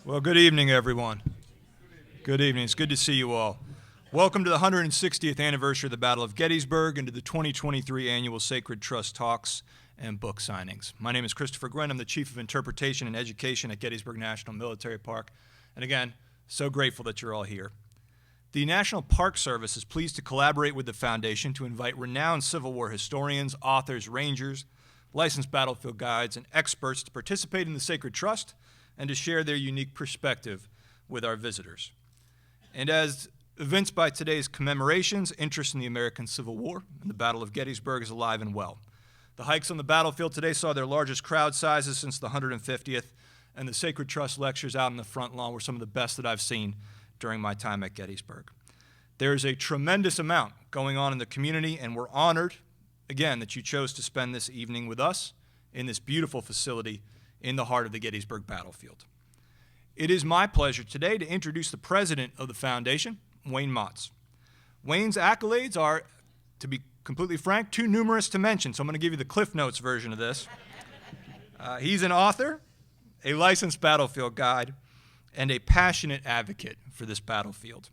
Well, good evening, everyone. Good evening. It's good to see you all. Welcome to the 160th anniversary of the Battle of Gettysburg and to the 2023 annual Sacred Trust Talks and Book Signings. My name is Christopher Gwynn. I'm the Chief of Interpretation and Education at Gettysburg National Military Park. And again, so grateful that you're all here. The National Park Service is pleased to collaborate with the Foundation to invite renowned Civil War historians, authors, rangers, licensed battlefield guides, and experts to participate in the Sacred Trust and to share their unique perspective with our visitors. And as evinced by today's commemorations, interest in the American Civil War and the Battle of Gettysburg is alive and well. The hikes on the battlefield today saw their largest crowd sizes since the 150th, and the Sacred Trust lectures out in the front lawn were some of the best that I've seen during my time at Gettysburg. There is a tremendous amount going on in the community, and we're honored, again, that you chose to spend this evening with us in this beautiful facility in the heart of the Gettysburg battlefield. It is my pleasure today to introduce the president of the Foundation, Wayne Motts. Wayne's accolades are, to be completely frank, too numerous to mention, so I'm going to give you the Cliff Notes version of this. He's an author, a licensed battlefield guide, and a passionate advocate for this battlefield.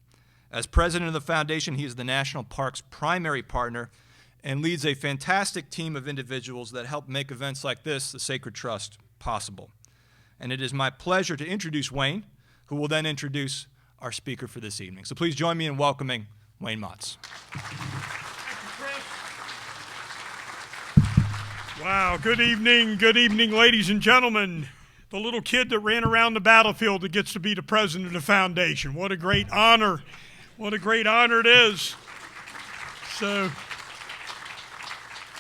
As president of the Foundation, he is the National Park's primary partner and leads a fantastic team of individuals that help make events like this, the Sacred Trust, possible. And it is my pleasure to introduce Wayne, who will then introduce our speaker for this evening. So please join me in welcoming Wayne Motts. Wow, good evening, ladies and gentlemen. The little kid that ran around the battlefield that gets to be the president of the Foundation. What a great honor. What a great honor it is. So,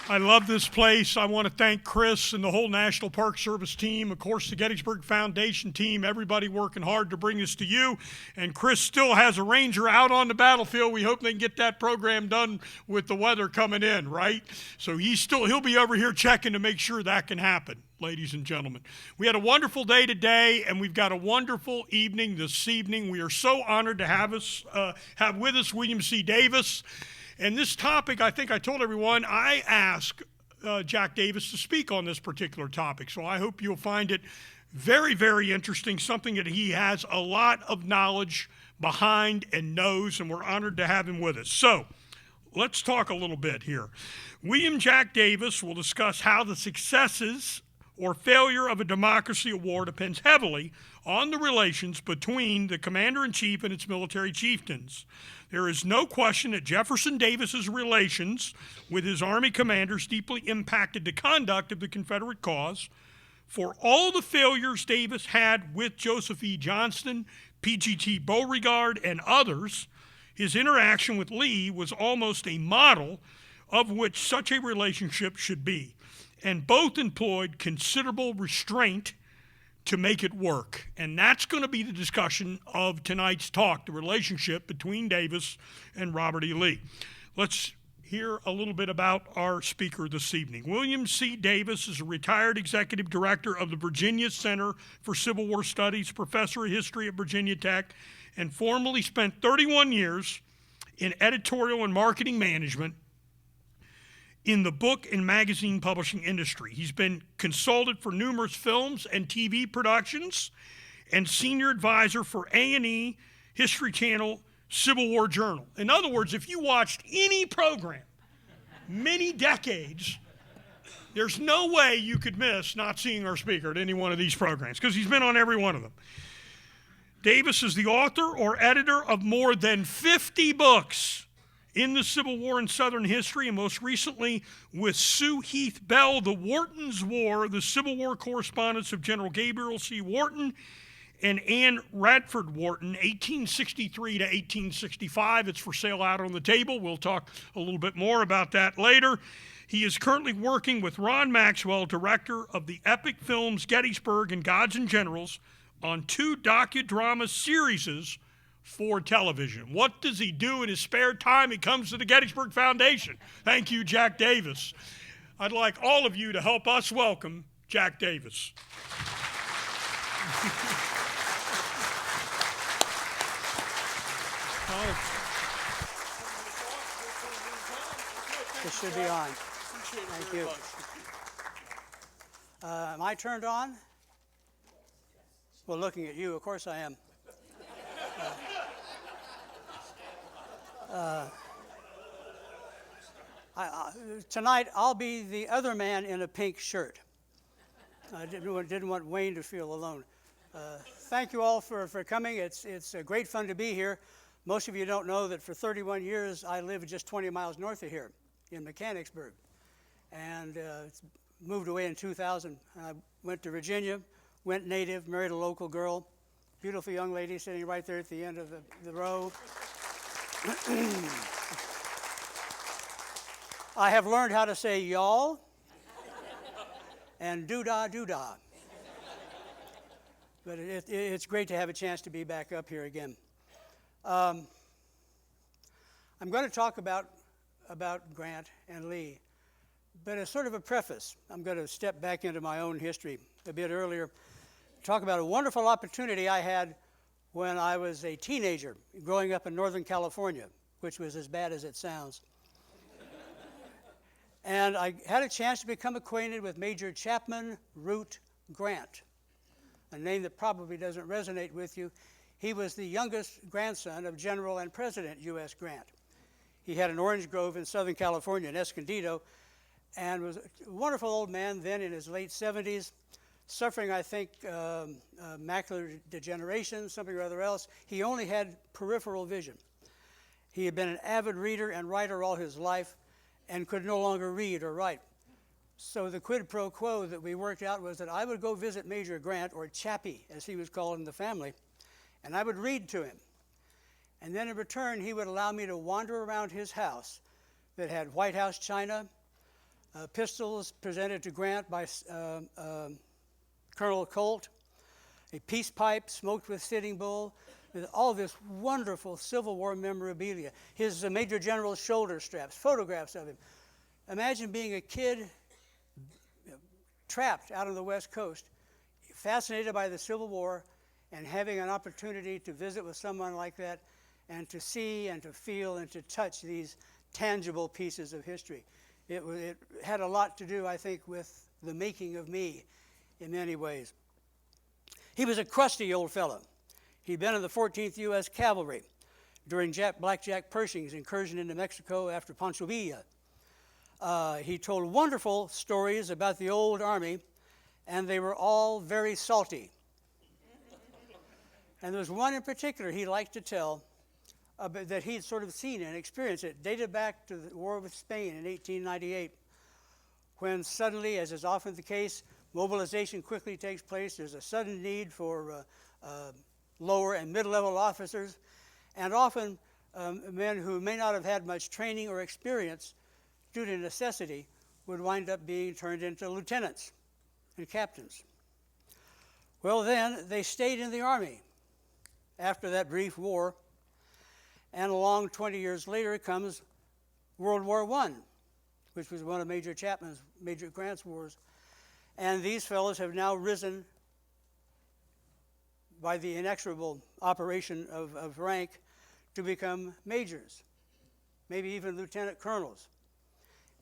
I love this place. I want to thank Chris and the whole National Park Service team, of course, the Gettysburg Foundation team, everybody working hard to bring this to you. And Chris still has a ranger out on the battlefield. We hope they can get that program done with the weather coming in, right? So he'll be over here checking to make sure that can happen, ladies and gentlemen. We had a wonderful day today, and we've got a wonderful evening this evening. We are so honored to have with us William C. Davis. And this topic, I think I told everyone, I asked Jack Davis to speak on this particular topic. So I hope you'll find it very, very interesting, something that he has a lot of knowledge behind and knows, and we're honored to have him with us. So let's talk a little bit here. William Jack Davis will discuss how the successes or failure of a democracy of war depends heavily on the relations between the commander-in-chief and its military chieftains. There is no question that Jefferson Davis's relations with his army commanders deeply impacted the conduct of the Confederate cause. For all the failures Davis had with Joseph E. Johnston, P.G.T. Beauregard, and others, his interaction with Lee was almost a model of which such a relationship should be, and both employed considerable restraint to make it work. And that's going to be the discussion of tonight's talk, the relationship between Davis and Robert E. Lee. Let's hear a little bit about our speaker this evening. William C. Davis is a retired executive director of the Virginia Center for Civil War Studies, professor of history at Virginia Tech, and formerly spent 31 years in editorial and marketing management in the book and magazine publishing industry. He's been consulted for numerous films and TV productions and senior advisor for A&E, History Channel, Civil War Journal. In other words, if you watched any program, many decades, there's no way you could miss not seeing our speaker at any one of these programs because he's been on every one of them. Davis is the author or editor of more than 50 books in the Civil War and Southern history, and most recently with Sue Heth Bell, the Whartons War, the Civil War Correspondence of General Gabriel C. Wharton and Anne Radford Wharton, 1863 to 1865. It's for sale out on the table. We'll talk a little bit more about that later. He is currently working with Ron Maxwell, director of the epic films Gettysburg and Gods and Generals, on 2 docudrama series for television. What does he do in his spare time? He comes to the Gettysburg Foundation. Thank you, Jack Davis. I'd like all of you to help us welcome Jack Davis. This should be on. Thank you. Am I turned on? Well, looking at you, of course I am. Tonight, I'll be the other man in a pink shirt. I didn't want Wayne to feel alone. Thank you all for coming. It's great fun to be here. Most of you don't know that for 31 years, I lived just 20 miles north of here in Mechanicsburg. And moved away in 2000. I went to Virginia, went native, married a local girl, beautiful young lady sitting right there at the end of the row. I have learned how to say y'all and doo-dah. But it's great to have a chance to be back up here again. I'm going to talk about Grant and Lee, but as sort of a preface, I'm going to step back into my own history a bit earlier, talk about a wonderful opportunity I had when I was a teenager growing up in Northern California, which was as bad as it sounds. And I had a chance to become acquainted with Major Chapman Root Grant, a name that probably doesn't resonate with you. He was the youngest grandson of General and President U.S. Grant. He had an orange grove in Southern California, in Escondido, and was a wonderful old man then in his late 70s, suffering, I think, macular degeneration, something or other else. He only had peripheral vision. He had been an avid reader and writer all his life and could no longer read or write. So the quid pro quo that we worked out was that I would go visit Major Grant, or Chappie, as he was called in the family, and I would read to him. And then in return, he would allow me to wander around his house that had White House china, pistols presented to Grant by Colonel Colt, a peace pipe smoked with Sitting Bull, all this wonderful Civil War memorabilia, his Major General's shoulder straps, photographs of him. Imagine being a kid trapped out on the West Coast, fascinated by the Civil War, and having an opportunity to visit with someone like that and to see and to feel and to touch these tangible pieces of history. It had a lot to do, I think, with the making of me in many ways. He was a crusty old fellow. He'd been in the 14th U.S. Cavalry during Black Jack Pershing's incursion into Mexico after Pancho Villa. He told wonderful stories about the old army, and they were all very salty. And there was one in particular he liked to tell that he'd sort of seen and experienced. It dated back to the war with Spain in 1898, when suddenly, as is often the case, mobilization quickly takes place. There's a sudden need for lower and mid-level officers, and often men who may not have had much training or experience due to necessity would wind up being turned into lieutenants and captains. Well, then, they stayed in the Army after that brief war, and along 20 years later comes World War I, which was one of Major Grant's wars, and these fellows have now risen by the inexorable operation of rank to become majors, maybe even lieutenant colonels.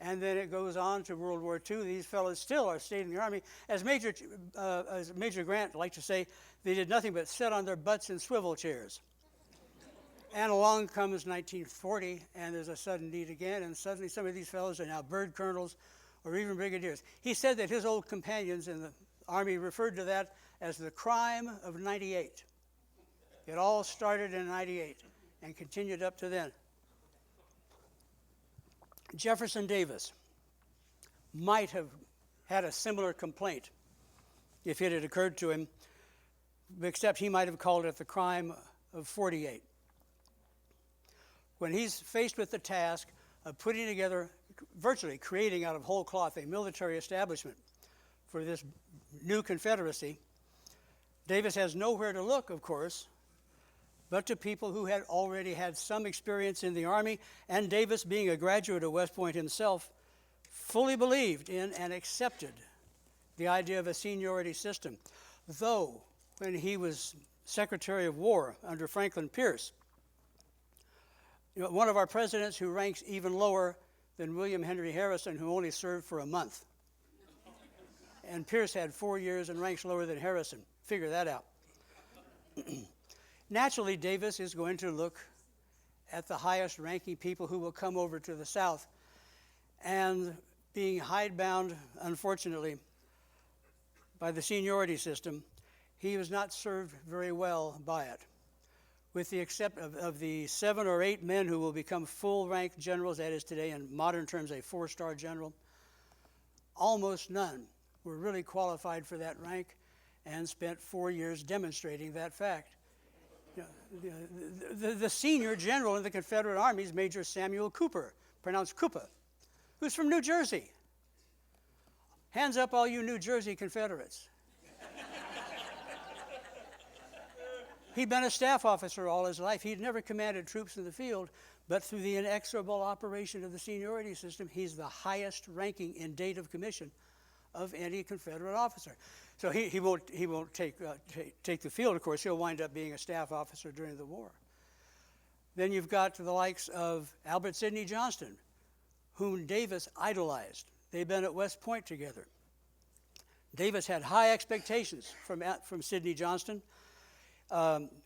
And then it goes on to World War II. These fellows still are staying in the Army. As Major Grant liked to say, they did nothing but sit on their butts in swivel chairs. And along comes 1940, and there's a sudden need again, and suddenly some of these fellows are now bird colonels or even brigadiers. He said that his old companions in the Army referred to that as the crime of 98. It all started in 98 and continued up to then. Jefferson Davis might have had a similar complaint if it had occurred to him, except he might have called it the crime of 48. When he's faced with the task of putting together, virtually creating out of whole cloth, a military establishment for this new Confederacy, Davis has nowhere to look, of course, but to people who had already had some experience in the Army, and Davis, being a graduate of West Point himself, fully believed in and accepted the idea of a seniority system. Though, when he was Secretary of War under Franklin Pierce, one of our presidents who ranks even lower than William Henry Harrison, who only served for a month. And Pierce had 4 years and ranks lower than Harrison. Figure that out. Naturally, Davis is going to look at the highest ranking people who will come over to the South, and being hidebound, unfortunately, by the seniority system, he was not served very well by it. With the exception of the 7 or 8 men who will become full-rank generals, that is today in modern terms a 4-star general, almost none were really qualified for that rank and spent 4 years demonstrating that fact. You know, the senior general in the Confederate Army is Major Samuel Cooper, pronounced Cooper, who's from New Jersey. Hands up all you New Jersey Confederates. He'd been a staff officer all his life. He'd never commanded troops in the field, but through the inexorable operation of the seniority system, he's the highest ranking in date of commission of any Confederate officer. So he won't take the field, of course. He'll wind up being a staff officer during the war. Then you've got the likes of Albert Sidney Johnston, whom Davis idolized. They've been at West Point together. Davis had high expectations from Sidney Johnston.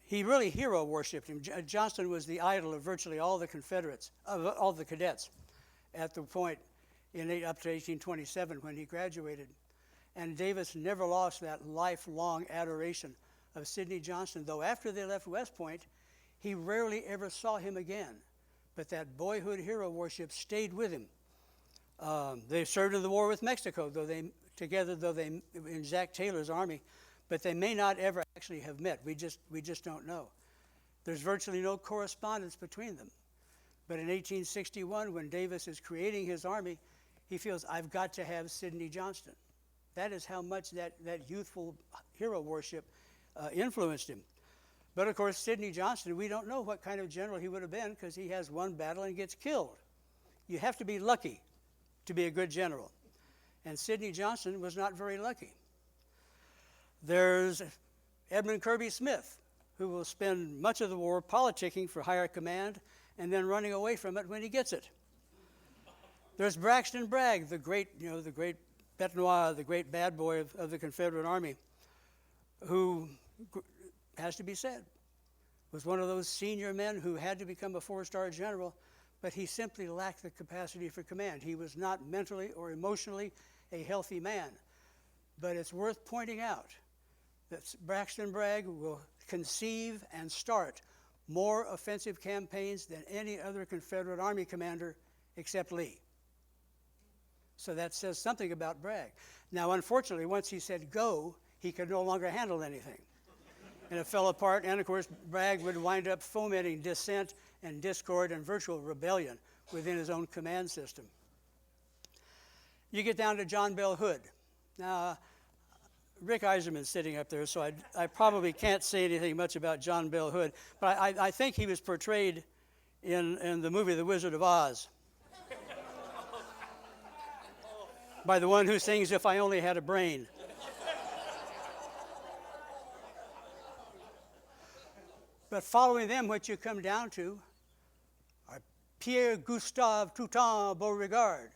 He really hero worshipped him. Johnston was the idol of virtually all the Confederates, all the cadets at the point up to 1827 when he graduated. And Davis never lost that lifelong adoration of Sidney Johnston, though after they left West Point, he rarely ever saw him again. But that boyhood hero worship stayed with him. They served in the war with Mexico, in Zach Taylor's army, but they may not ever actually have met. We just don't know. There's virtually no correspondence between them. But in 1861, when Davis is creating his army, he feels, I've got to have Sidney Johnston. That is how much that youthful hero worship influenced him. But of course, Sidney Johnston, we don't know what kind of general he would have been because he has one battle and gets killed. You have to be lucky to be a good general. And Sidney Johnston was not very lucky. There's Edmund Kirby Smith, who will spend much of the war politicking for higher command and then running away from it when he gets it. There's Braxton Bragg, the great bête noire, the great bad boy of the Confederate Army, who, has to be said, was one of those senior men who had to become a 4-star general, but he simply lacked the capacity for command. He was not mentally or emotionally a healthy man. But it's worth pointing out that Braxton Bragg will conceive and start more offensive campaigns than any other Confederate Army commander except Lee. So that says something about Bragg. Now, unfortunately, once he said go, he could no longer handle anything. And it fell apart, and of course, Bragg would wind up fomenting dissent and discord and virtual rebellion within his own command system. You get down to John Bell Hood. Now, Rick Eiserman's sitting up there, so I probably can't say anything much about John Bell Hood, but I think he was portrayed in the movie The Wizard of Oz by the one who sings If I Only Had a Brain. But following them, what you come down to are Pierre Gustave Toutant Beauregard.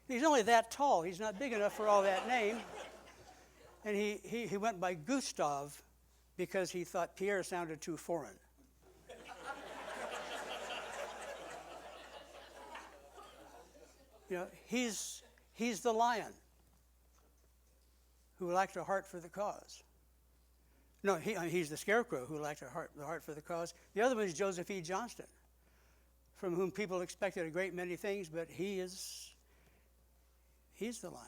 He's only that tall. He's not big enough for all that name. And he went by Gustave because he thought Pierre sounded too foreign. You know, he's the lion who lacked a heart for the cause. No, he's the scarecrow who lacked the heart for the cause. The other one is Joseph E. Johnston, from whom people expected a great many things, but he's the lion.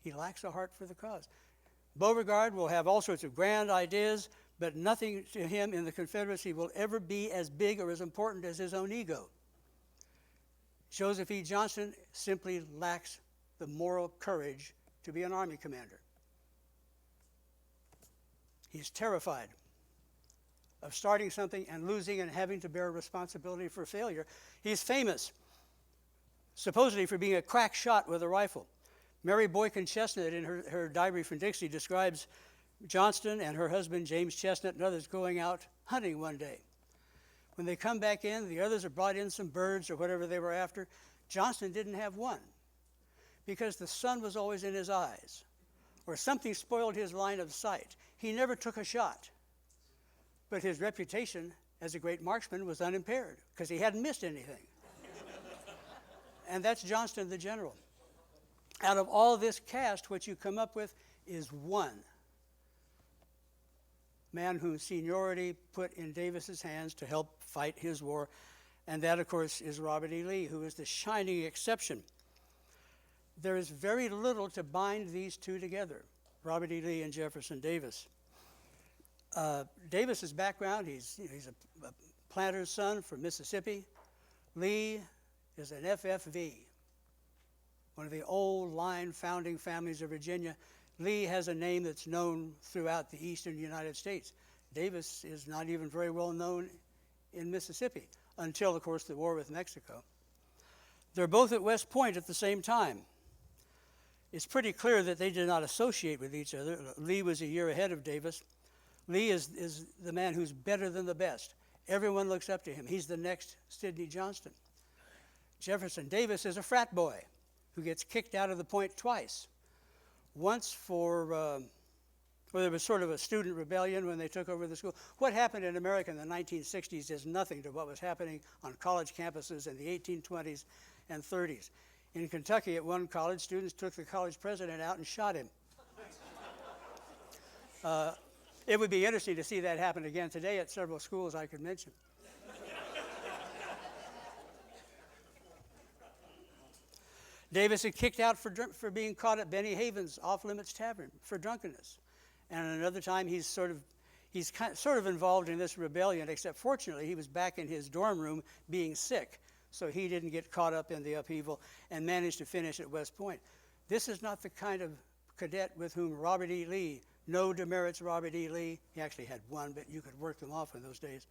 He lacks a heart for the cause. Beauregard will have all sorts of grand ideas, but nothing to him in the Confederacy will ever be as big or as important as his own ego. Joseph E. Johnston simply lacks the moral courage to be an army commander. He's terrified of starting something and losing and having to bear responsibility for failure. He's famous, supposedly, for being a crack shot with a rifle. Mary Boykin Chestnut, in her diary from Dixie, describes Johnston and her husband, James Chestnut, and others going out hunting one day. When they come back in, the others have brought in some birds or whatever they were after. Johnston didn't have one because the sun was always in his eyes or something spoiled his line of sight. He never took a shot. But his reputation as a great marksman was unimpaired because he hadn't missed anything. And that's Johnston the general. Out of all this cast, what you come up with is one man whom seniority put in Davis's hands to help fight his war, and that, of course, is Robert E. Lee, who is the shining exception. There is very little to bind these two together, Robert E. Lee and Jefferson Davis. Davis's background, he's a planter's son from Mississippi. Lee is an FFV, one of the old line founding families of Virginia. Lee has a name that's known throughout the eastern United States. Davis is not even very well known in Mississippi until, of course, the war with Mexico. They're both at West Point at the same time. It's pretty clear that they did not associate with each other. Lee was a year ahead of Davis. Lee is the man who's better than the best. Everyone looks up to him. He's the next Sidney Johnston. Jefferson Davis is a frat boy who gets kicked out of the Point twice. Once well, there was sort of a student rebellion when they took over the school. What happened in America in the 1960s is nothing to what was happening on college campuses in the 1820s and 30s. In Kentucky, at one college, students took the college president out and shot him. It would be interesting to see that happen again today at several schools I could mention. Davis had kicked out for being caught at Benny Haven's off-limits tavern for drunkenness. And another time he's sort of involved in this rebellion, except fortunately he was back in his dorm room being sick, so he didn't get caught up in the upheaval and managed to finish at West Point. This is not the kind of cadet with whom Robert E. Lee, no demerits Robert E. Lee, he actually had one, but you could work them off in those days.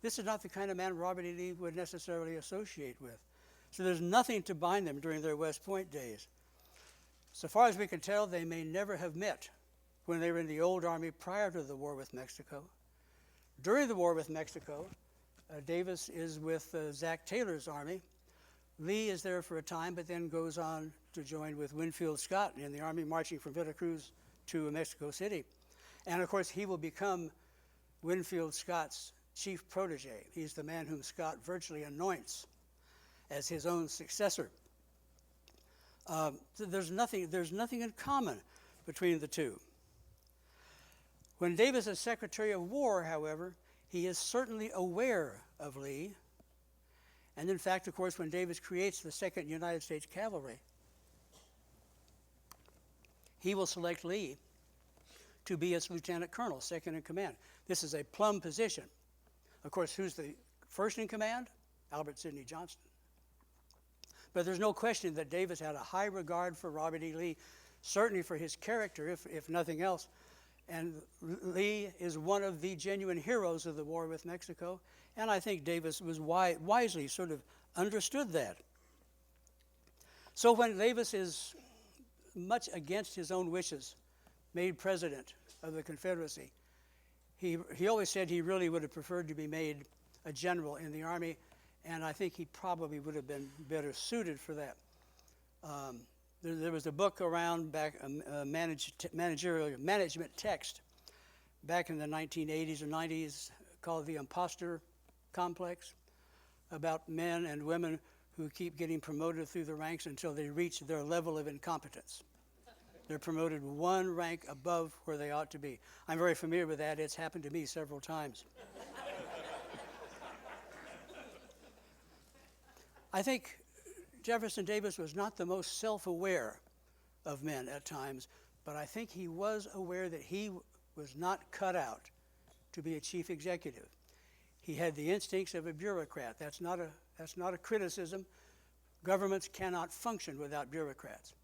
This is not the kind of man Robert E. Lee would necessarily associate with. So there's nothing to bind them during their West Point days. So far as we can tell, they may never have met when they were in the old army prior to the war with Mexico. During the war with Mexico, Davis is with Zach Taylor's army. Lee is there for a time, but then goes on to join with Winfield Scott in the army marching from Veracruz to Mexico City. And of course, he will become Winfield Scott's chief protege. He's the man whom Scott virtually anoints as his own successor. There's nothing in common between the two. When Davis is Secretary of War, however, he is certainly aware of Lee. And in fact, of course, when Davis creates the 2nd United States Cavalry, he will select Lee to be its lieutenant colonel, second in command. This is a plum position. Of course, who's the first in command? Albert Sidney Johnston. But there's no question that Davis had a high regard for Robert E. Lee, certainly for his character, if nothing else. And Lee is one of the genuine heroes of the war with Mexico, and I think Davis was wisely sort of understood that. So when Davis is, much against his own wishes, made president of the Confederacy, he always said he really would have preferred to be made a general in the Army, and I think he probably would have been better suited for that. There was a book around back, management text, back in the 1980s or 90s called The Imposter Complex, about men and women who keep getting promoted through the ranks until they reach their level of incompetence. They're promoted one rank above where they ought to be. I'm very familiar with that. It's happened to me several times. I think Jefferson Davis was not the most self-aware of men at times, but I think he was aware that he was not cut out to be a chief executive. He had the instincts of a bureaucrat. That's not a criticism. Governments cannot function without bureaucrats.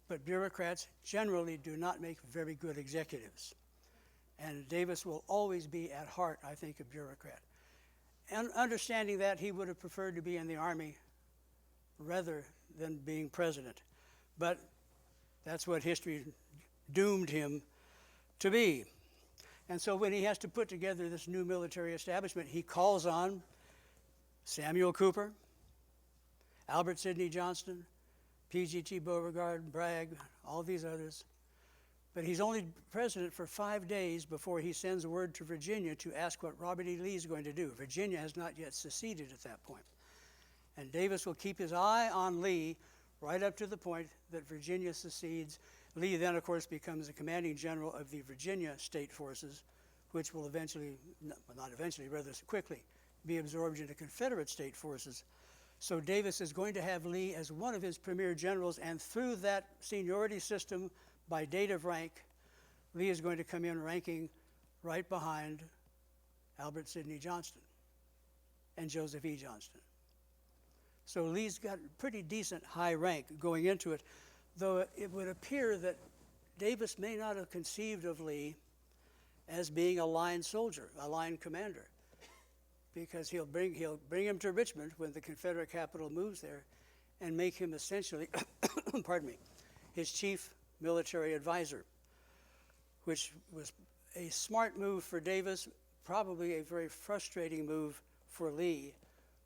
But bureaucrats generally do not make very good executives. And Davis will always be at heart, I think, a bureaucrat. And understanding that, he would have preferred to be in the Army rather than being president. But that's what history doomed him to be. And so when he has to put together this new military establishment, he calls on Samuel Cooper, Albert Sidney Johnston, P.G.T. Beauregard, Bragg, all these others. But he's only president for 5 days before he sends word to Virginia to ask what Robert E. Lee is going to do. Virginia has not yet seceded at that point. And Davis will keep his eye on Lee right up to the point that Virginia secedes. Lee then, of course, becomes the commanding general of the Virginia state forces, which will eventually, not eventually, rather quickly, be absorbed into Confederate state forces. So Davis is going to have Lee as one of his premier generals, and through that seniority system, by date of rank, Lee is going to come in ranking right behind Albert Sidney Johnston and Joseph E. Johnston. So Lee's got pretty decent high rank going into it, though it would appear that Davis may not have conceived of Lee as being a line soldier, a line commander, because he'll bring him to Richmond when the Confederate capital moves there and make him essentially, pardon me, his chief military advisor, which was a smart move for Davis, probably a very frustrating move for Lee,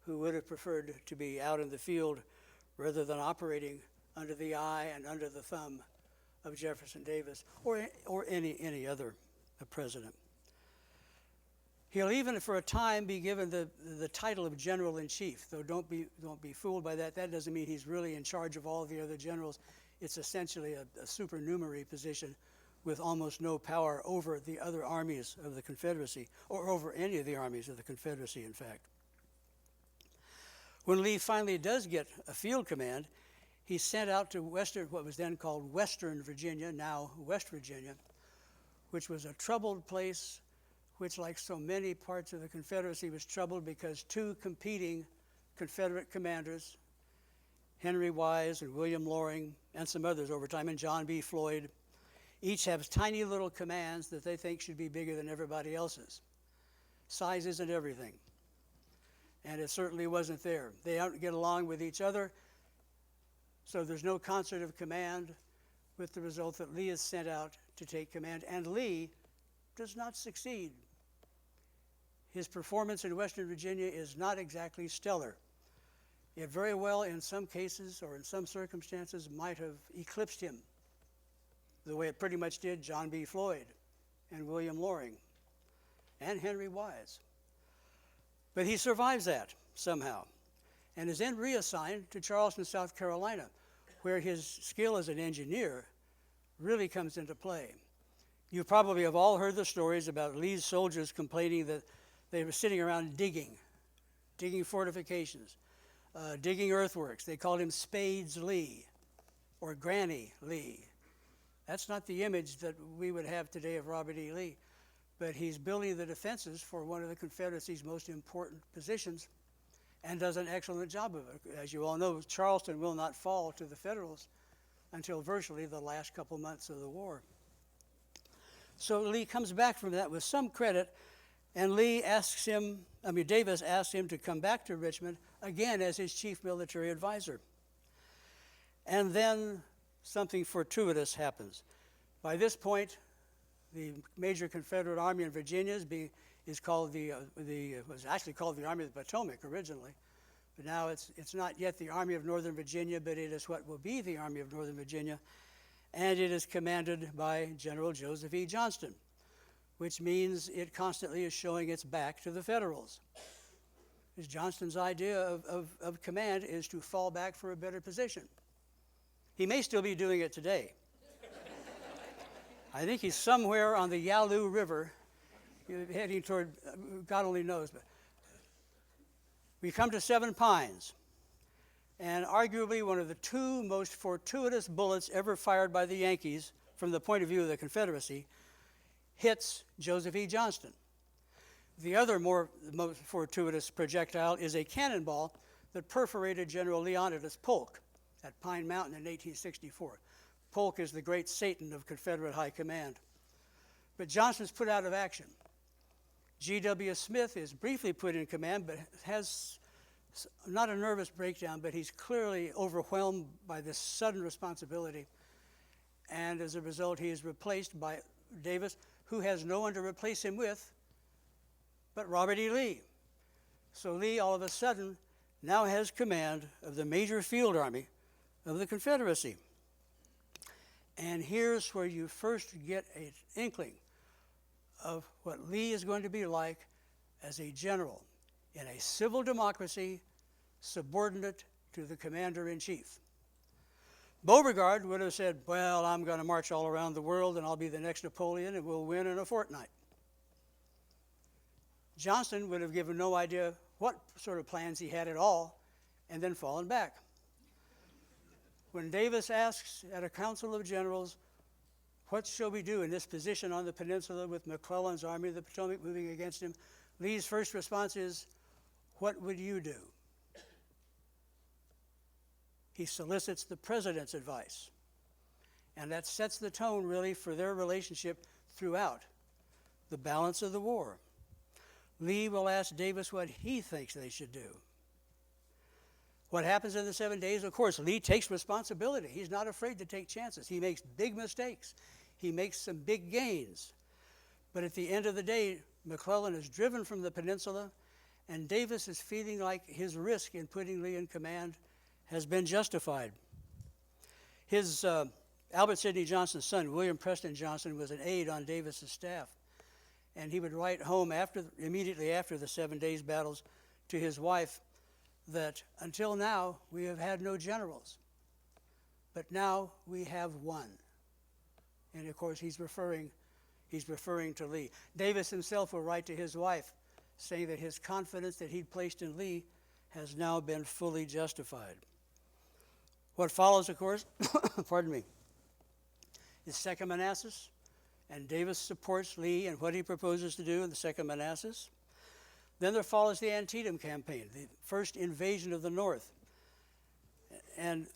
who would have preferred to be out in the field rather than operating under the eye and under the thumb of Jefferson Davis or any other president. He'll even for a time be given the title of general-in-chief, though don't be fooled by that. That doesn't mean he's really in charge of all the other generals. It's essentially a supernumerary position with almost no power over the other armies of the Confederacy, or over any of the armies of the Confederacy, in fact. When Lee finally does get a field command, he's sent out to what was then called Western Virginia, now West Virginia, which was a troubled place, which, like so many parts of the Confederacy, was troubled because two competing Confederate commanders, Henry Wise and William Loring, and some others over time, and John B. Floyd, each have tiny little commands that they think should be bigger than everybody else's. Size isn't everything, and it certainly wasn't there. They don't get along with each other, so there's no concert of command, with the result that Lee is sent out to take command, and Lee does not succeed. His performance in Western Virginia is not exactly stellar. It very well, in some cases or in some circumstances, might have eclipsed him, the way it pretty much did John B. Floyd and William Loring and Henry Wise. But he survives that somehow and is then reassigned to Charleston, South Carolina, where his skill as an engineer really comes into play. You probably have all heard the stories about Lee's soldiers complaining that they were sitting around digging fortifications, digging earthworks. They called him Spades Lee or Granny Lee. That's not the image that we would have today of Robert E. Lee, but he's building the defenses for one of the Confederacy's most important positions and does an excellent job of it. As you all know, Charleston will not fall to the Federals until virtually the last couple months of the war. So Lee comes back from that with some credit, and Davis asks him to come back to Richmond again as his chief military advisor. And then something fortuitous happens. By this point, the major Confederate army in Virginia was actually called the Army of the Potomac originally, but now it's not yet the Army of Northern Virginia, but it is what will be the Army of Northern Virginia, and it is commanded by General Joseph E. Johnston, which means it constantly is showing its back to the Federals. Because Johnston's idea of command is to fall back for a better position. He may still be doing it today. I think he's somewhere on the Yalu River, heading toward, God only knows. But we come to Seven Pines, and arguably one of the two most fortuitous bullets ever fired by the Yankees from the point of view of the Confederacy hits Joseph E. Johnston. The other most fortuitous projectile is a cannonball that perforated General Leonidas Polk at Pine Mountain in 1864. Polk is the great Satan of Confederate high command. But Johnston's put out of action. G.W. Smith is briefly put in command, but has not a nervous breakdown, but he's clearly overwhelmed by this sudden responsibility. And as a result, he is replaced by Davis, who has no one to replace him with but Robert E. Lee. So Lee, all of a sudden, now has command of the major field army of the Confederacy. And here's where you first get an inkling of what Lee is going to be like as a general in a civil democracy subordinate to the commander-in-chief. Beauregard would have said, well, I'm going to march all around the world and I'll be the next Napoleon and we'll win in a fortnight. Johnston would have given no idea what sort of plans he had at all and then fallen back. When Davis asks at a council of generals, what shall we do in this position on the peninsula with McClellan's Army of the Potomac moving against him, Lee's first response is, what would you do? He solicits the president's advice. And that sets the tone, really, for their relationship throughout the balance of the war. Lee will ask Davis what he thinks they should do. What happens in the 7 days? Of course, Lee takes responsibility. He's not afraid to take chances. He makes big mistakes. He makes some big gains. But at the end of the day, McClellan is driven from the peninsula, and Davis is feeling like his risk in putting Lee in command has been justified. His Albert Sidney Johnston's son, William Preston Johnston, was an aide on Davis's staff, and he would write home immediately after the 7 days battles to his wife that until now we have had no generals, but now we have one. And of course he's referring to Lee. Davis himself will write to his wife saying that his confidence that he'd placed in Lee has now been fully justified. What follows, of course, pardon me, is Second Manassas, and Davis supports Lee in what he proposes to do in the Second Manassas. Then there follows the Antietam campaign, the first invasion of the North. And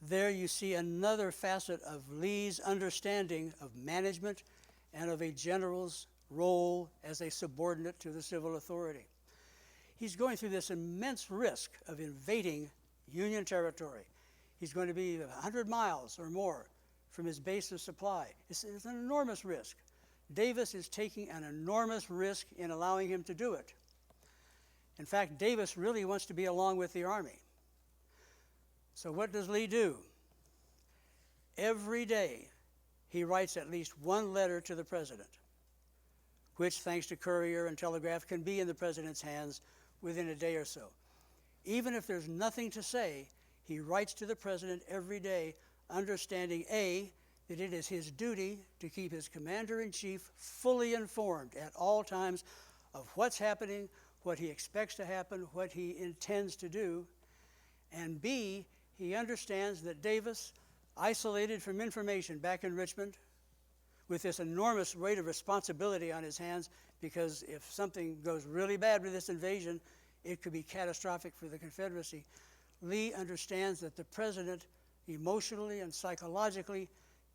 there you see another facet of Lee's understanding of management and of a general's role as a subordinate to the civil authority. He's going through this immense risk of invading Union territory. He's going to be 100 miles or more from his base of supply. It's an enormous risk. Davis is taking an enormous risk in allowing him to do it. In fact, Davis really wants to be along with the army. So what does Lee do? Every day, he writes at least one letter to the president, which, thanks to courier and telegraph, can be in the president's hands within a day or so. Even if there's nothing to say, he writes to the president every day, understanding, A, that it is his duty to keep his commander-in-chief fully informed at all times of what's happening, what he expects to happen, what he intends to do, and B, he understands that Davis, isolated from information back in Richmond, with this enormous weight of responsibility on his hands, because if something goes really bad with this invasion, it could be catastrophic for the Confederacy. Lee understands that the president, emotionally and psychologically,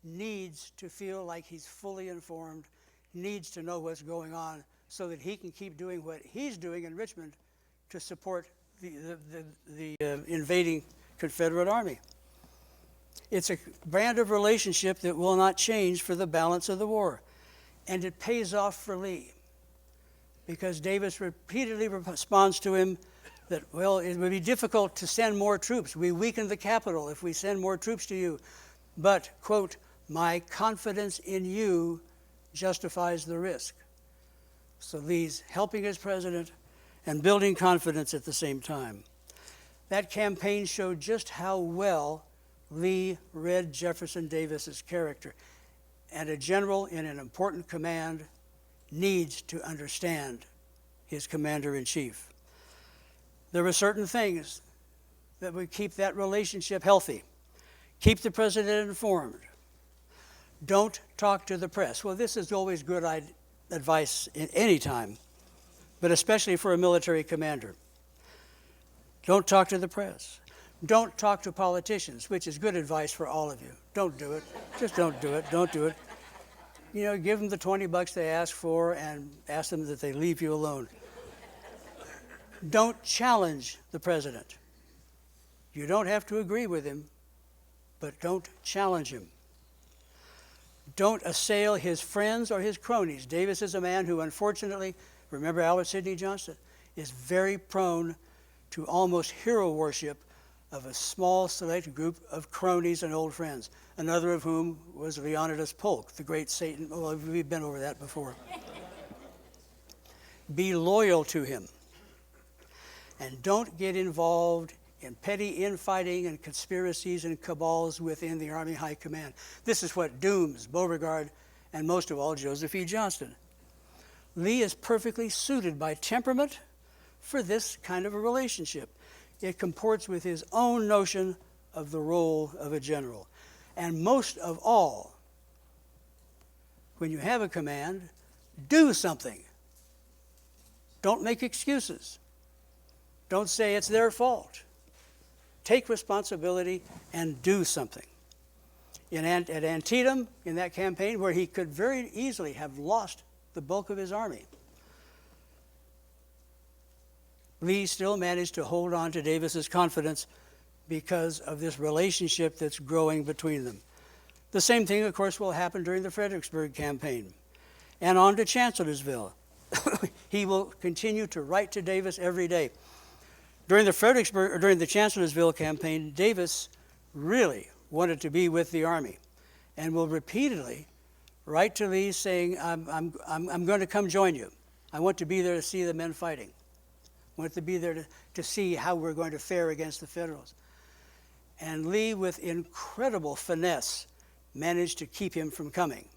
needs to feel like he's fully informed, needs to know what's going on, so that he can keep doing what he's doing in Richmond to support the invading Confederate Army. It's a brand of relationship that will not change for the balance of the war. And it pays off for Lee, because Davis repeatedly responds to him that, well, it would be difficult to send more troops. We weaken the capital if we send more troops to you. But, quote, my confidence in you justifies the risk. So Lee's helping his president and building confidence at the same time. That campaign showed just how well Lee read Jefferson Davis's character. And a general in an important command needs to understand his commander-in-chief. There were certain things that would keep that relationship healthy. Keep the president informed. Don't talk to the press. Well, this is always good advice in any time, but especially for a military commander. Don't talk to the press. Don't talk to politicians, which is good advice for all of you. Don't do it. Just don't do it. Don't do it. You know, give them the $20 they ask for and ask them that they leave you alone. Don't challenge the president. You don't have to agree with him, but don't challenge him. Don't assail his friends or his cronies. Davis is a man who, unfortunately, remember Albert Sidney Johnston, is very prone to almost hero worship of a small select group of cronies and old friends, another of whom was Leonidas Polk, the great Satan. Well, we've been over that before. Be loyal to him, and don't get involved in petty infighting and conspiracies and cabals within the Army High Command. This is what dooms Beauregard and most of all Joseph E. Johnston. Lee is perfectly suited by temperament for this kind of a relationship. It comports with his own notion of the role of a general. And most of all, when you have a command, do something. Don't make excuses. Don't say it's their fault. Take responsibility and do something. At Antietam, in that campaign, where he could very easily have lost the bulk of his army, Lee still managed to hold on to Davis's confidence because of this relationship that's growing between them. The same thing, of course, will happen during the Fredericksburg campaign and on to Chancellorsville. He will continue to write to Davis every day. During the Chancellorsville campaign, Davis really wanted to be with the Army and will repeatedly write to Lee saying, I'm going to come join you. I want to be there to see the men fighting. I want to be there to see how we're going to fare against the Federals. And Lee, with incredible finesse, managed to keep him from coming.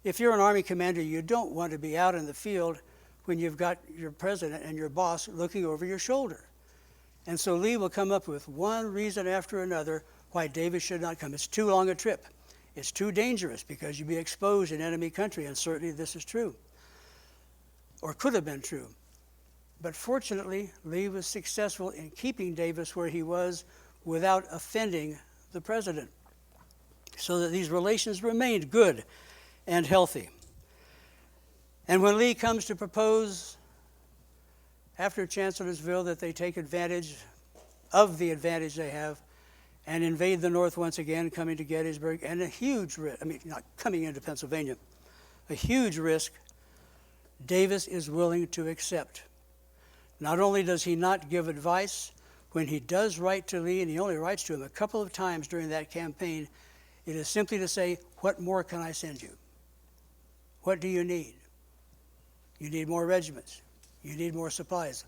If you're an Army commander, you don't want to be out in the field when you've got your president and your boss looking over your shoulder. And so Lee will come up with one reason after another why Davis should not come. It's too long a trip. It's too dangerous because you'd be exposed in enemy country, and certainly this is true, or could have been true. But fortunately, Lee was successful in keeping Davis where he was without offending the president, so that these relations remained good and healthy. And when Lee comes to propose after Chancellorsville that they take advantage of the advantage they have and invade the North once again, coming to Gettysburg, and a huge risk, not coming into Pennsylvania, a huge risk, Davis is willing to accept. Not only does he not give advice, when he does write to Lee, and he only writes to him a couple of times during that campaign, it is simply to say, what more can I send you? What do you need? You need more regiments. You need more supplies.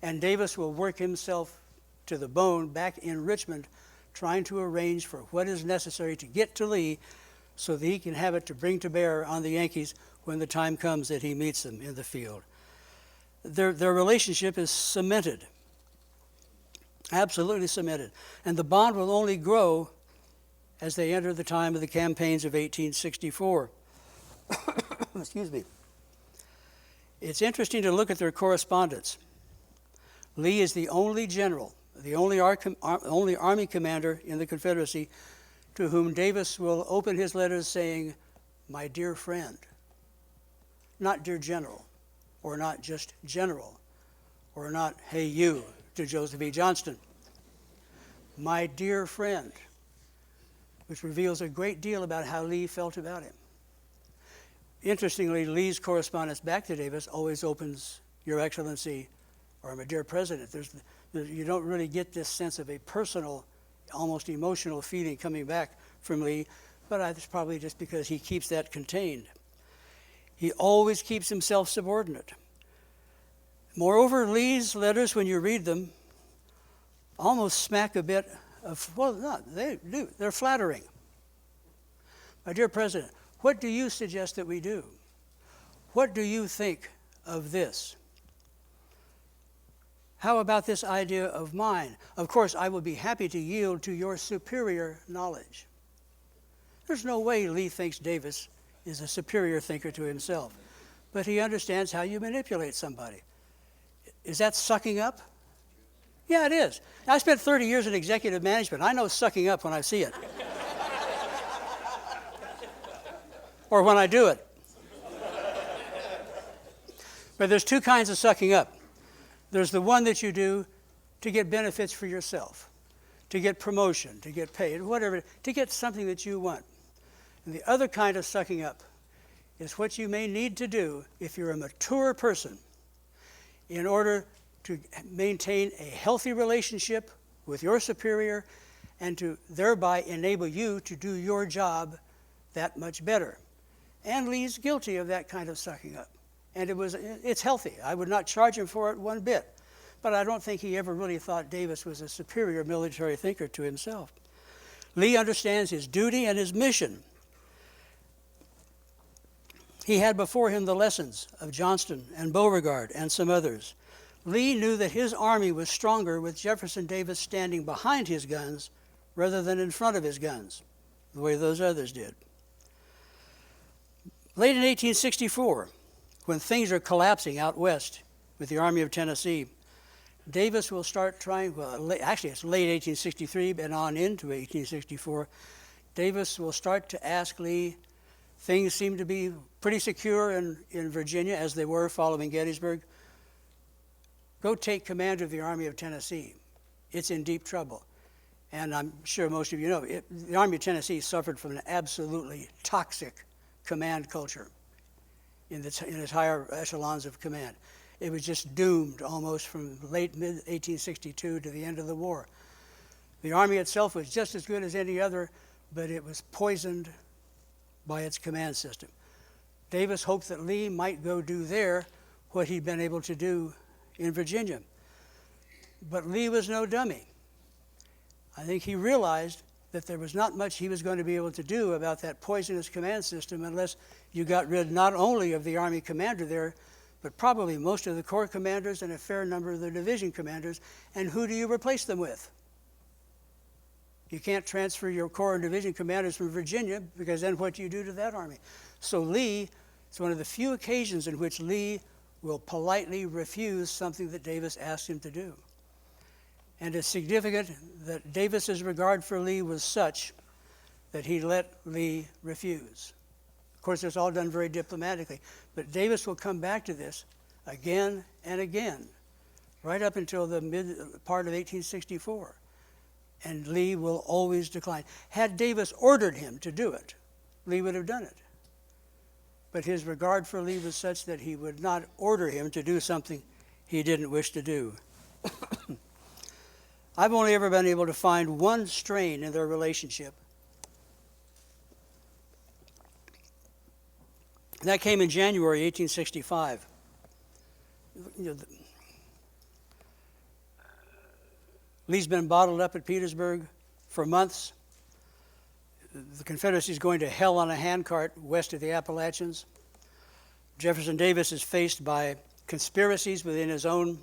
And Davis will work himself to the bone back in Richmond, trying to arrange for what is necessary to get to Lee so that he can have it to bring to bear on the Yankees when the time comes that he meets them in the field. Their relationship is cemented, absolutely cemented. And the bond will only grow as they enter the time of the campaigns of 1864. Excuse me. It's interesting to look at their correspondence. Lee is the only general, the only Army commander in the Confederacy to whom Davis will open his letters saying, my dear friend, not dear general, or not just general, or not, hey you, to Joseph E. Johnston. My dear friend, which reveals a great deal about how Lee felt about him. Interestingly, Lee's correspondence back to Davis always opens, Your Excellency, or my dear President. You don't really get this sense of a personal, almost emotional feeling coming back from Lee, but it's probably just because he keeps that contained. He always keeps himself subordinate. Moreover, Lee's letters, when you read them, almost smack a bit of, well, no, they do. They're flattering. My dear President, what do you suggest that we do? What do you think of this? How about this idea of mine? Of course, I will be happy to yield to your superior knowledge. There's no way Lee thinks Davis is a superior thinker to himself, but he understands how you manipulate somebody. Is that sucking up? Yeah, it is. I spent 30 years in executive management. I know sucking up when I see it. Or when I do it. But there's two kinds of sucking up. There's the one that you do to get benefits for yourself, to get promotion, to get paid, whatever, to get something that you want. And the other kind of sucking up is what you may need to do if you're a mature person in order to maintain a healthy relationship with your superior and to thereby enable you to do your job that much better. And Lee's guilty of that kind of sucking up. And it's healthy. I would not charge him for it one bit. But I don't think he ever really thought Davis was a superior military thinker to himself. Lee understands his duty and his mission. He had before him the lessons of Johnston and Beauregard and some others. Lee knew that his army was stronger with Jefferson Davis standing behind his guns rather than in front of his guns, the way those others did. Late in 1864, when things are collapsing out west with the Army of Tennessee, Davis will start trying, actually it's late 1863 and on into 1864, Davis will start to ask Lee, things seem to be pretty secure in Virginia as they were following Gettysburg, go take command of the Army of Tennessee. It's in deep trouble. And I'm sure most of you know, the Army of Tennessee suffered from an absolutely toxic command culture in its higher echelons of command. It was just doomed almost from mid-1862 to the end of the war. The Army itself was just as good as any other, but it was poisoned by its command system. Davis hoped that Lee might go do there what he'd been able to do in Virginia. But Lee was no dummy. I think he realized that there was not much he was going to be able to do about that poisonous command system unless you got rid not only of the Army commander there, but probably most of the corps commanders and a fair number of the division commanders. And who do you replace them with? You can't transfer your corps and division commanders from Virginia, because then what do you do to that army? So Lee, it's one of the few occasions in which Lee will politely refuse something that Davis asked him to do. And it's significant that Davis's regard for Lee was such that he let Lee refuse. Of course, it's all done very diplomatically, but Davis will come back to this again and again, right up until the mid part of 1864. And Lee will always decline. Had Davis ordered him to do it, Lee would have done it. But his regard for Lee was such that he would not order him to do something he didn't wish to do. I've only ever been able to find one strain in their relationship. And that came in January 1865. Lee's been bottled up at Petersburg for months. The Confederacy is going to hell on a handcart west of the Appalachians. Jefferson Davis is faced by conspiracies within his own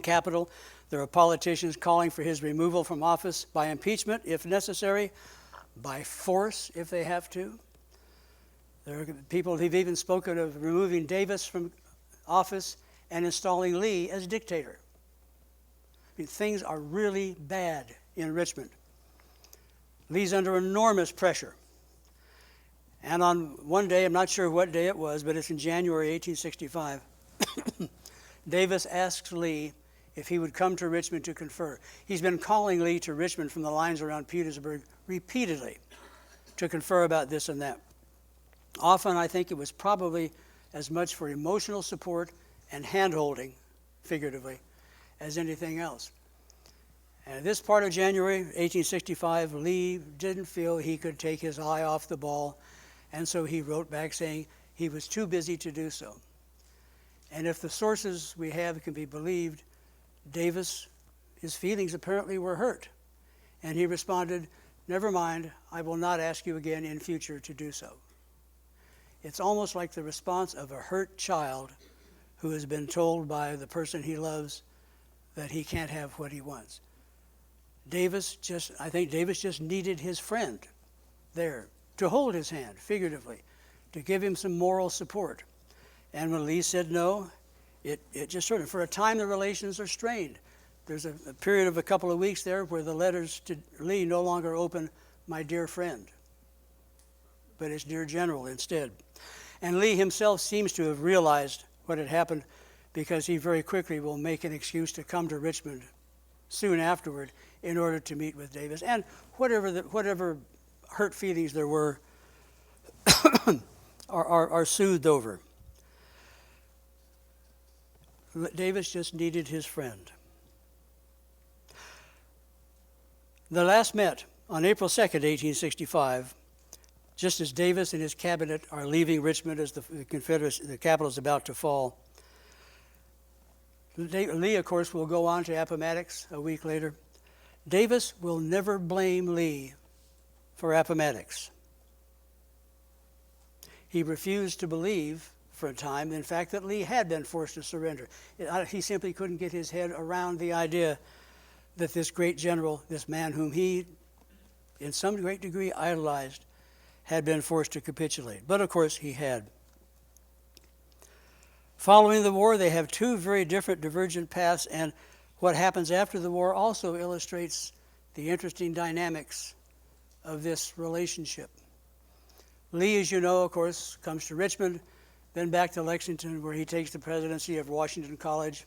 capital. There are politicians calling for his removal from office by impeachment, if necessary, by force, if they have to. There are people who've even spoken of removing Davis from office and installing Lee as dictator. I mean, things are really bad in Richmond. Lee's under enormous pressure. And on one day, I'm not sure what day it was, but it's in January 1865, Davis asks Lee if he would come to Richmond to confer. He's been calling Lee to Richmond from the lines around Petersburg repeatedly to confer about this and that. Often, I think it was probably as much for emotional support and hand-holding, figuratively, as anything else. And this part of January 1865, Lee didn't feel he could take his eye off the ball, and so he wrote back saying he was too busy to do so. And if the sources we have can be believed, Davis, his feelings apparently were hurt. And he responded, "Never mind, I will not ask you again in future to do so." It's almost like the response of a hurt child who has been told by the person he loves that he can't have what he wants. I think Davis just needed his friend there to hold his hand, figuratively, to give him some moral support. And when Lee said no, it just sort of, for a time, the relations are strained. There's a period of a couple of weeks there where the letters to Lee no longer open, "My dear friend," but it's "Dear General" instead. And Lee himself seems to have realized what had happened, because he very quickly will make an excuse to come to Richmond soon afterward in order to meet with Davis. And whatever hurt feelings there were are soothed over. Davis just needed his friend. The last met on April 2nd, 1865, just as Davis and his cabinet are leaving Richmond as the capital is about to fall. Lee, of course, will go on to Appomattox a week later. Davis will never blame Lee for Appomattox. He refused to believe for a time, in fact, that Lee had been forced to surrender. He simply couldn't get his head around the idea that this great general, this man whom he, in some great degree, idolized, had been forced to capitulate. But, of course, he had. Following the war, they have two very different divergent paths, and what happens after the war also illustrates the interesting dynamics of this relationship. Lee, as you know, of course, comes to Richmond, then back to Lexington, where he takes the presidency of Washington College.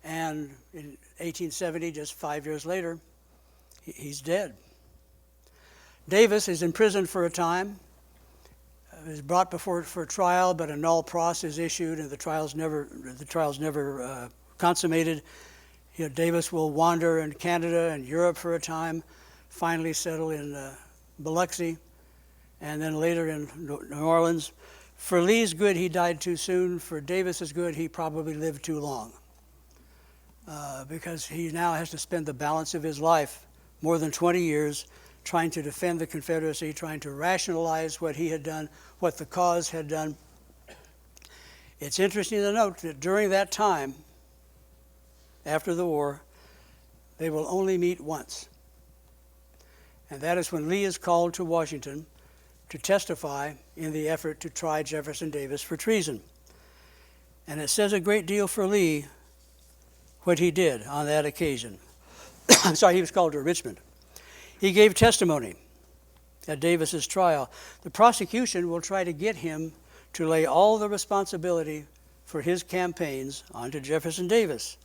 And in 1870, just 5 years later, he's dead. Davis is imprisoned for a time, is brought before for trial, but a null pros is issued, and the trial's never consummated. Davis will wander in Canada and Europe for a time, finally settle in Biloxi, and then later in New Orleans. For Lee's good, he died too soon. For Davis's good, he probably lived too long, because he now has to spend the balance of his life, more than 20 years, trying to defend the Confederacy, trying to rationalize what he had done, what the cause had done. It's interesting to note that during that time, after the war, they will only meet once. And that is when Lee is called to Washington to testify in the effort to try Jefferson Davis for treason. And it says a great deal for Lee what he did on that occasion. I'm sorry, he was called to Richmond. He gave testimony at Davis's trial. The prosecution will try to get him to lay all the responsibility for his campaigns onto Jefferson Davis.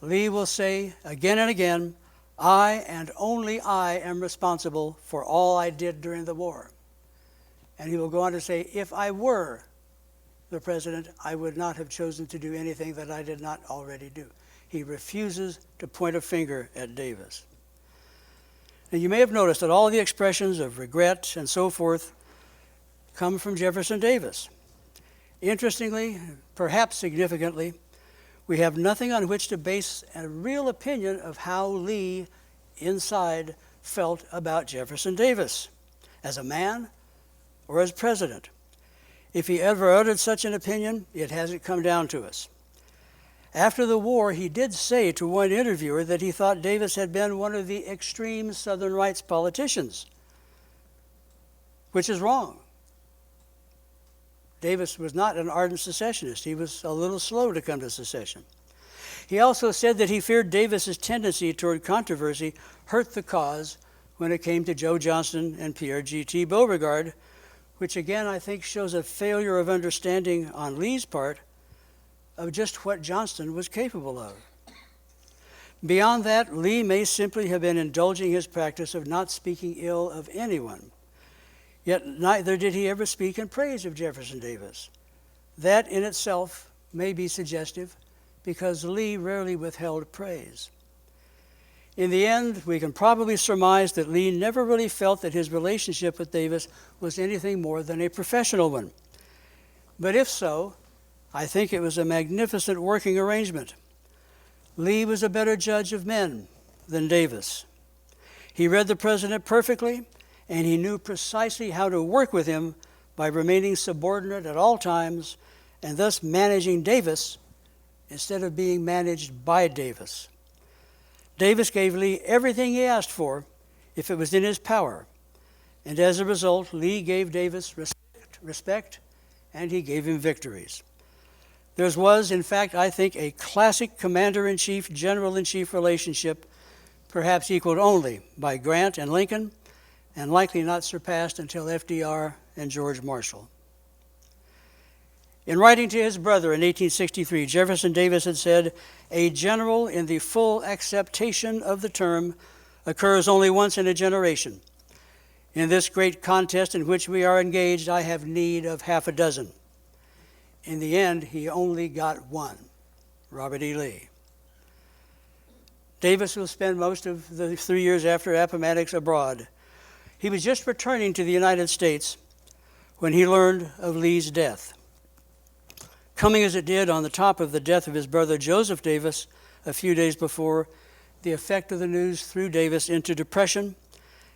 Lee will say again and again, I and only I am responsible for all I did during the war. And he will go on to say, if I were the president, I would not have chosen to do anything that I did not already do. He refuses to point a finger at Davis. Now, you may have noticed that all the expressions of regret and so forth come from Jefferson Davis. Interestingly, perhaps significantly, we have nothing on which to base a real opinion of how Lee, inside, felt about Jefferson Davis, as a man or as president. If he ever uttered such an opinion, it hasn't come down to us. After the war, he did say to one interviewer that he thought Davis had been one of the extreme Southern rights politicians, which is wrong. Davis was not an ardent secessionist. He was a little slow to come to secession. He also said that he feared Davis's tendency toward controversy hurt the cause when it came to Joe Johnston and P.G.T. Beauregard, which again I think shows a failure of understanding on Lee's part of just what Johnston was capable of. Beyond that, Lee may simply have been indulging his practice of not speaking ill of anyone. Yet neither did he ever speak in praise of Jefferson Davis. That in itself may be suggestive, because Lee rarely withheld praise. In the end, we can probably surmise that Lee never really felt that his relationship with Davis was anything more than a professional one. But if so, I think it was a magnificent working arrangement. Lee was a better judge of men than Davis. He read the president perfectly, and he knew precisely how to work with him by remaining subordinate at all times and thus managing Davis instead of being managed by Davis. Davis gave Lee everything he asked for if it was in his power, and as a result, Lee gave Davis respect and he gave him victories. There was, in fact, I think, a classic commander-in-chief, general-in-chief relationship, perhaps equaled only by Grant and Lincoln, and likely not surpassed until FDR and George Marshall. In writing to his brother in 1863, Jefferson Davis had said, "A general in the full acceptation of the term occurs only once in a generation. In this great contest in which we are engaged, I have need of half a dozen." In the end, he only got one, Robert E. Lee. Davis will spend most of the 3 years after Appomattox abroad. He was just returning to the United States when he learned of Lee's death. Coming as it did on the top of the death of his brother Joseph Davis a few days before, the effect of the news threw Davis into depression,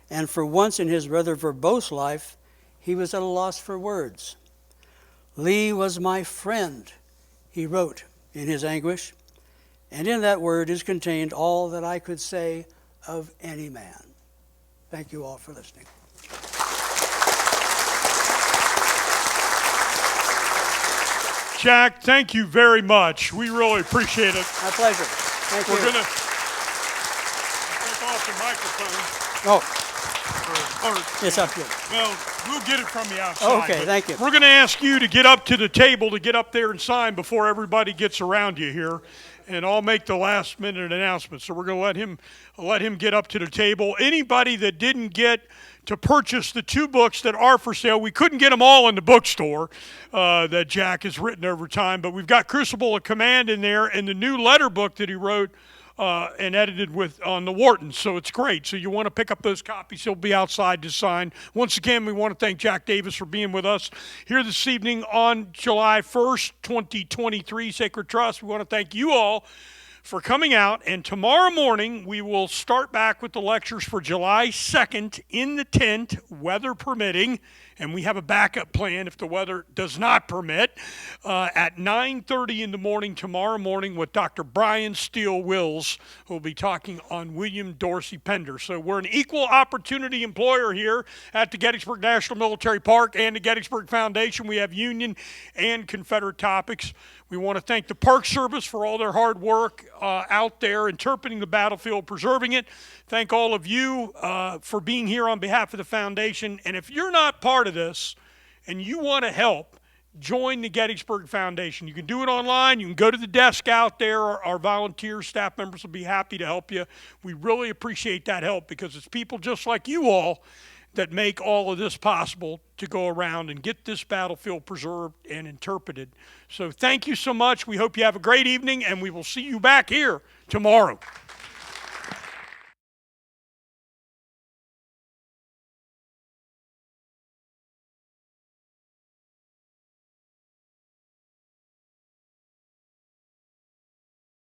and for once in his rather verbose life, he was at a loss for words. "Lee was my friend," he wrote in his anguish, and in that word is contained all that I could say of any man. Thank you all for listening. Jack, thank you very much. We really appreciate it. My pleasure. Thank you. We're going to take off the microphone. Oh, Or, it's up here. well, we'll get it from the outside. Okay, but thank you. We're going to ask you to get up to the table, to get up there and sign before everybody gets around you here. And I'll make the last minute announcement. So we're going to let him get up to the table. Anybody that didn't get to purchase the 2 books that are for sale, we couldn't get them all in the bookstore that Jack has written over time, but we've got Crucible of Command in there and the new letter book that he wrote and edited on the Whartons. So it's great. So you want to pick up those copies. He'll be outside to sign. Once again, we want to thank Jack Davis for being with us here this evening on July 1st, 2023, Sacred Trust. We want to thank you all for coming out. And tomorrow morning, we will start back with the lectures for July 2nd in the tent, weather permitting. And we have a backup plan if the weather does not permit, at 9:30 in the morning tomorrow morning with Dr. Brian Steele Wills, who will be talking on William Dorsey Pender. So we're an equal opportunity employer here at the Gettysburg National Military Park and the Gettysburg Foundation. We have Union and Confederate topics. We want to thank the Park Service for all their hard work out there interpreting the battlefield, preserving it. Thank all of you for being here on behalf of the Foundation. And if you're not part of this and you want to help, join the Gettysburg Foundation. You can do it online. You can go to the desk out there. Our volunteers, staff members will be happy to help you. We really appreciate that help because it's people just like you all that make all of this possible to go around and get this battlefield preserved and interpreted. So thank you so much. We hope you have a great evening, and we will see you back here tomorrow.